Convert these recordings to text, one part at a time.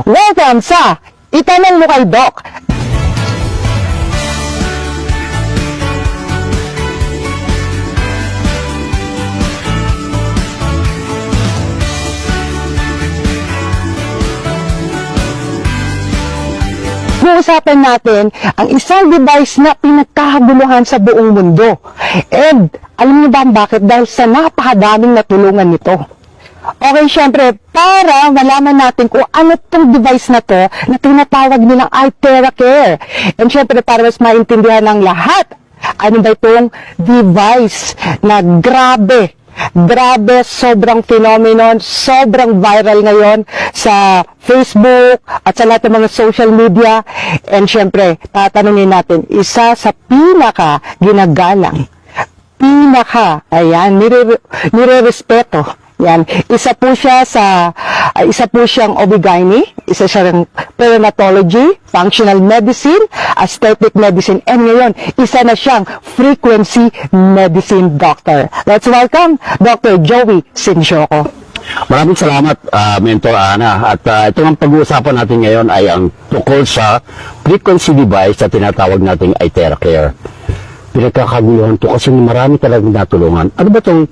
Welcome sa Itanong Mo Kay Doc. Uusapan natin ang isang device na pinagkakaguluhan sa buong mundo. And alam niyo ba bakit? Dahil sa napakadaming natulungan nito. Okay, syempre, para malaman natin kung ano itong device na to na tinatawag nilang iTeracare. And syempre, para mas maintindihan ng lahat, ano ba itong device na grabe, sobrang phenomenon, sobrang viral ngayon sa Facebook at sa lahat ng mga social media. And syempre, tatanungin natin, isa sa pinaka-ginagalang, nire-respeto. Yan, isa po siyang OB-GYN, isa siyang perinatology, functional medicine, aesthetic medicine, and ngayon, isa na siyang frequency medicine doctor. Let's welcome Dr. Joey Sinjoco. Maraming salamat, Mentor Ana. At ito ang pag-uusapan natin ngayon ay ang tungkol sa frequency device na tinatawag nating iTeracare. Pinagkakaguluhan to kasi marami talagang natulungan. Ano ba itong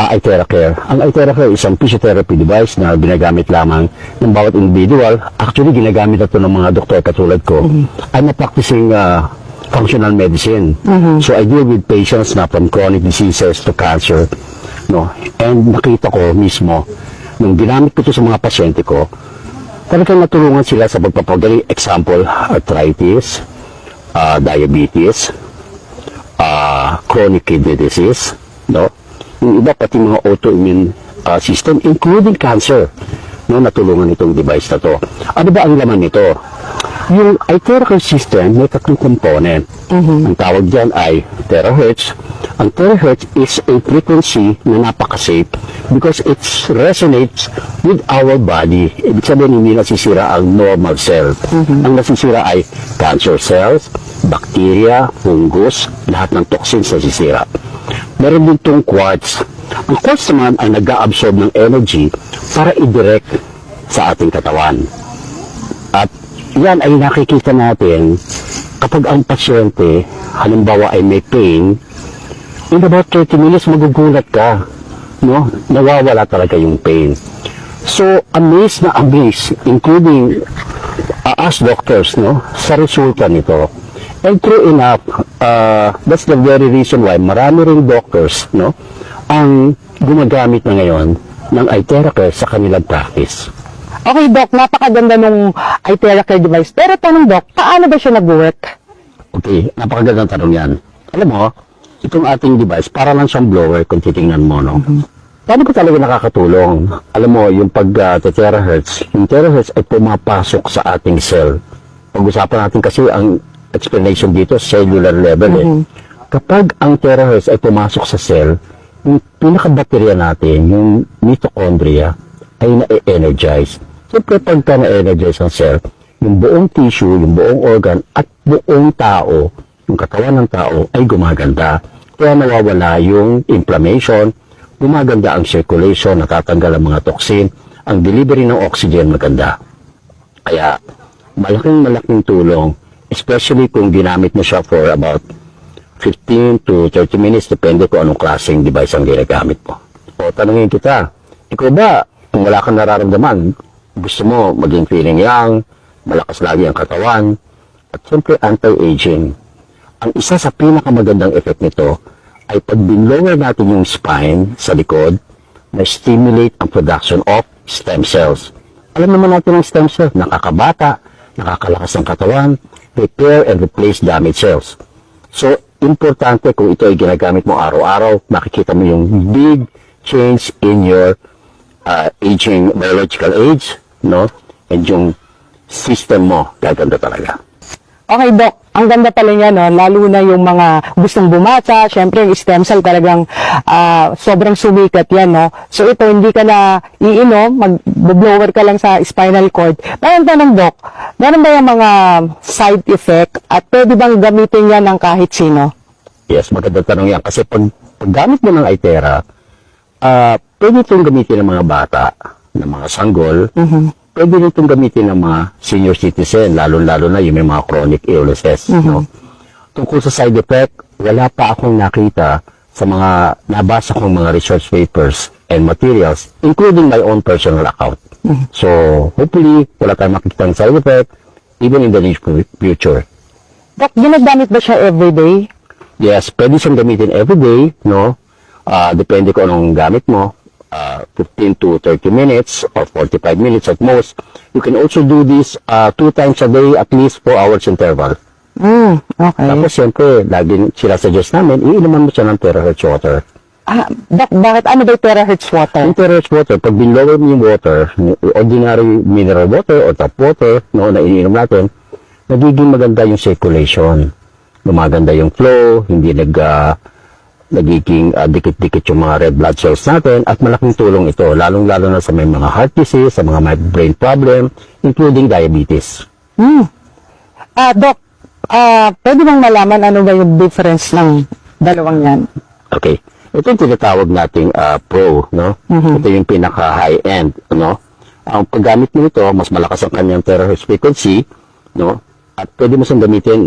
iTeracare? Ang iTeracare is isang physiotherapy device na ginagamit lamang ng bawat individual. Actually, ginagamit ito ng mga doktor katulad ko. I'm a practicing functional medicine. So I deal with patients na from chronic diseases to cancer. No? And nakita ko mismo, nung ginamit ko ito sa mga pasyente ko, talagang natulungan sila sa pagpapagaling. Example, arthritis, diabetes, chronic kidney disease, no? Yung iba pati mga autoimmune system, including cancer, no? Natulungan itong device na to. Ano ba ang laman nito? Yung iTeracare system may tatlong component. Ang tawag dyan ay terahertz. Ang terahertz is a frequency na napaka-safe because it resonates with our body. Ibig sabihin, hindi nasisira ang normal cell. Ang nasisira ay cancer cells, bacteria, fungus, lahat ng toxins nasisira. Meron din itong quartz. Ang quartz naman ay nag-absorb ng energy para i-direct sa ating katawan. At yan ay nakikita natin kapag ang pasyente, halimbawa ay may pain, in about 30 minutes magugulat ka, no? Nawawala talaga yung pain. So, amazed na amazed, including us doctors, no? Sa resulta nito. And true enough, that's the very reason why marami ring doctors, no? Ang gumagamit na ngayon ng iTeracare sa kanilang practice. Okay, Doc, napakaganda nung iTeracare device. Pero tanong, Doc, paano ba siya nag-work? Okay, napakagandang tanong yan. Alam mo, itong ating device, para lang siyang blower kung titingnan mo, no? Paano ko talaga nakakatulong? Alam mo, yung pag-terahertz, yung terahertz ay pumapasok sa ating cell. Pag-usapan natin kasi ang explanation dito, cellular level, Kapag ang terahertz ay pumasok sa cell, yung pinaka-bacteria natin, yung mitochondria, ay na-energize. Siyempre, pagka na-energize ang cell, yung buong tissue, yung buong organ, at buong tao, yung katawan ng tao, ay gumaganda. Kaya nawawala yung inflammation, gumaganda ang circulation, natatanggal ang mga toxin, ang delivery ng oxygen maganda. Kaya, malaking tulong, especially kung ginamit mo siya for about 15 to 30 minutes, depende kung anong klaseng device ang ginagamit mo. O, tanungin kita, ikaw ba, kung wala kang nararamdaman, gusto mo maging feeling young, malakas lagi ang katawan, at siyempre anti-aging. Ang isa sa pinakamagandang effect nito ay pag binlower natin yung spine sa likod, na-stimulate ang production of stem cells. Alam naman natin ang stem cells, nakakabata, nakakalakas ng katawan, repair and replace damaged cells. So, importante kung ito ay ginagamit mo araw-araw, makikita mo yung big change in your aging, biological age, no? And yung system mo, gaganda talaga. Okay, Doc. Ang ganda pala niya, no? Lalo na yung mga gustong bumata. Siyempre, yung stem cell talagang sobrang sumikat yan, no? So, ito, hindi ka na iinom, mag-blower ka lang sa spinal cord. Parang tanong, Doc, meron ba yung mga side effect at pwede bang gamitin yan ng kahit sino? Yes, magandang tanong yan. Kasi pag gamit mo ng iTera, pwede itong gamitin ng mga bata, ng mga sanggol, pwede rin itong gamitin ng mga senior citizen, lalo-lalo na yung may mga chronic illnesses. No? Tungkol sa side effect, wala pa akong nakita sa mga nabasa kong mga research papers and materials, including my own personal account. So, hopefully, wala tayong makikita ng side effect, even in the near future. Dok, ginagamit ba siya everyday? Yes, pwede siyang gamitin everyday, no? Depende kung anong gamit mo. 15 to 30 minutes or 45 minutes at most. You can also do this 2 times a day, at least 4 hours interval. Okay. Tapos, siyempre, lagi sila suggest namin, iinuman mo siya ng terahertz water. Dok, bakit? Ano ba yung terahertz water? Yung terahertz water, pag binlower mo yung water, ordinary mineral water or tap water, no, na iniinom natin, nagiging maganda yung circulation. Gumaganda yung flow, hindi nagiging dikit-dikit yung mga red blood cells natin, at malaking tulong ito, lalong-lalo na sa may mga heart disease, sa mga may brain problem, including diabetes. Dok, pwede bang malaman ano ba yung difference ng dalawang yan? Okay. Ito yung tinatawag nating Pro, no? Ito yung pinaka-high-end, no? Ang paggamit mo ito, mas malakas ang kanyang terahertz frequency, no? At pwede mo siyang gamitin,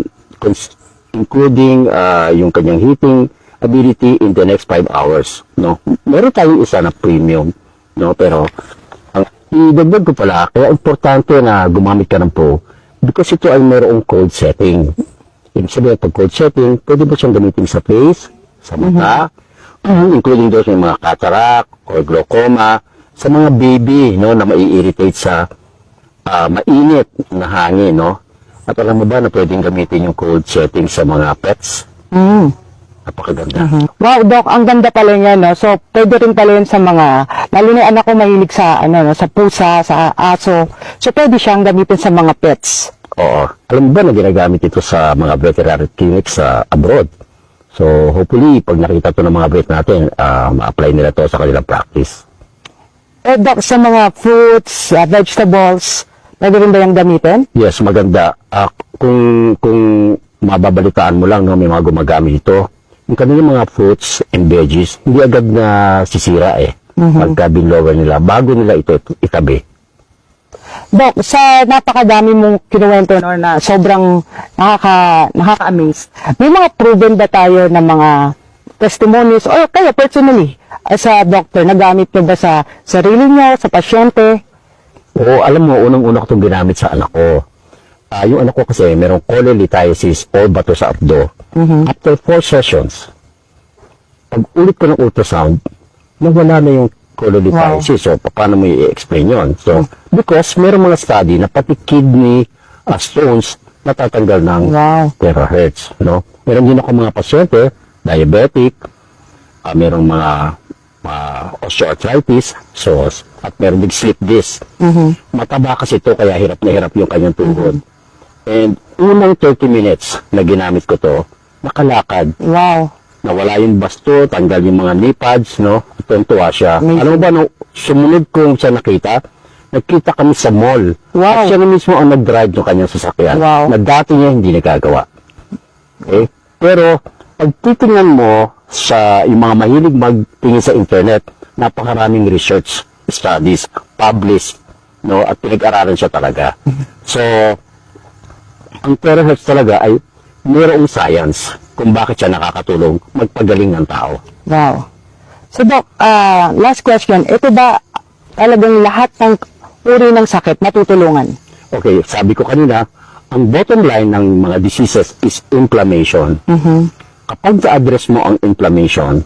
including yung kanyang heating ability in the next 5 hours, no? Meron tayong isa na premium, no? Pero, ang idagdag ko pala, kaya importante na gumamit ka ng Pro, because ito ay mayroong code setting. Ibig sabihin, pag code setting, pwede mo siyang gamitin sa face, sa mata, including those may mga cataract or glaucoma, sa mga baby, no, na mai-irritate sa mainit na hangin, no? At alam mo ba na pwedeng gamitin yung code setting sa mga pets? Napakaganda. Wow, Dok, ang ganda pala niya, no? So, pwede rin pala yun sa mga, lalo na yung anak ko mahilig sa, no, sa pusa, sa aso. So, pwede siyang gamitin sa mga pets. Oo. Alam mo ba na ginagamit ito sa mga veterinary clinics sa abroad? So, hopefully, pag nakita ito ng mga vet natin, ma-apply nila ito sa kanilang practice. Dok, sa mga fruits, vegetables, pwede rin ba yung gamitin? Yes, maganda. Kung mababalitaan mo lang, no, may mga gumagamit ito, yung kanilang mga fruits and veggies, hindi agad na sisira pagka binlower nila, bago nila ito itabi. Dok, sa napakadami mong kinuwento, no, na sobrang nakaka-amaze, may mga proven ba tayo ng mga testimonies, or kayo personally, as a doctor, nagamit nyo ba sa sarili nyo, sa pasyente? Oo, alam mo, unang-una ko itong ginamit sa anak ko. Yung anak ko kasi, merong cholelithiasis o bato sa abdo. After 4 sessions, pag ulit ko ng ultrasound, nawala na yung cholelithiasis. So, paano mo i-explain yun? So, because merong mga study na pati kidney stones natatanggal ng terahertz. No? Meron din ako mga pasyente, diabetic, merong mga osteoarthritis, so, at meron din slip disc. Mataba kasi ito, kaya hirap na hirap yung kanyang tuhod. And unang 30 minutes na ginamit ko to, nakalakad. Wow. Nawala yung basto, tanggal yung mga knee pads, no? Tuwa siya. Alam mo ba, no, sumunod kong siya nakita, nagkita kami sa mall. Wow. At siya na mismo ang nag-drive ng kanyang sasakyan. Wow. Na dati niya hindi nagagawa. Okay? Pero, pag titingnan mo sa yung mga mahilig magtingin sa internet, napakaraming research studies, published, no? At pinag-aralan siya talaga. So, ang terahertz talaga ay mayroong science kung bakit siya nakakatulong magpagaling ng tao. Wow. So, Doc, last question. Ito ba talagang lahat ng uri ng sakit matutulungan? Okay, sabi ko kanina, ang bottom line ng mga diseases is inflammation. Kapag na-address mo ang inflammation,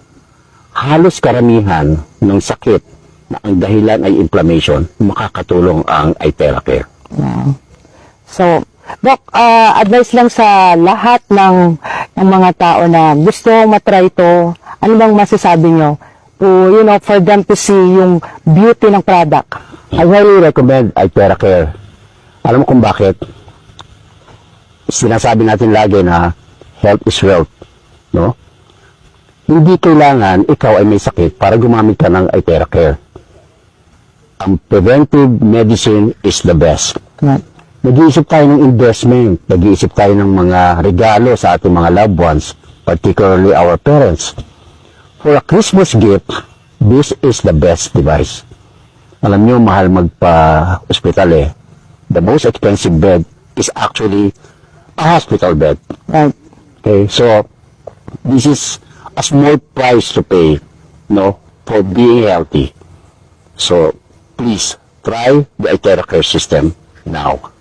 halos karamihan ng sakit na ang dahilan ay inflammation, makakatulong ang iTeracare. Wow. So, Doc, advice lang sa lahat ng mga tao na gusto matry ito, ano bang masasabi nyo to, you know, for them to see yung beauty ng product? I highly recommend iTeracare. Alam mo kung bakit? Sinasabi natin lagi na health is wealth, no? Hindi kailangan ikaw ay may sakit para gumamit ka ng iTeracare. Ang preventive medicine is the best. Right. Nag-iisip tayo ng investment, nag-iisip tayo ng mga regalo sa ating mga loved ones, particularly our parents. For a Christmas gift, this is the best device. Alam nyo, mahal magpa-hospital eh. The most expensive bed is actually a hospital bed. Right. Okay, so this is a small price to pay, for being healthy. So please try the Itera Care system now.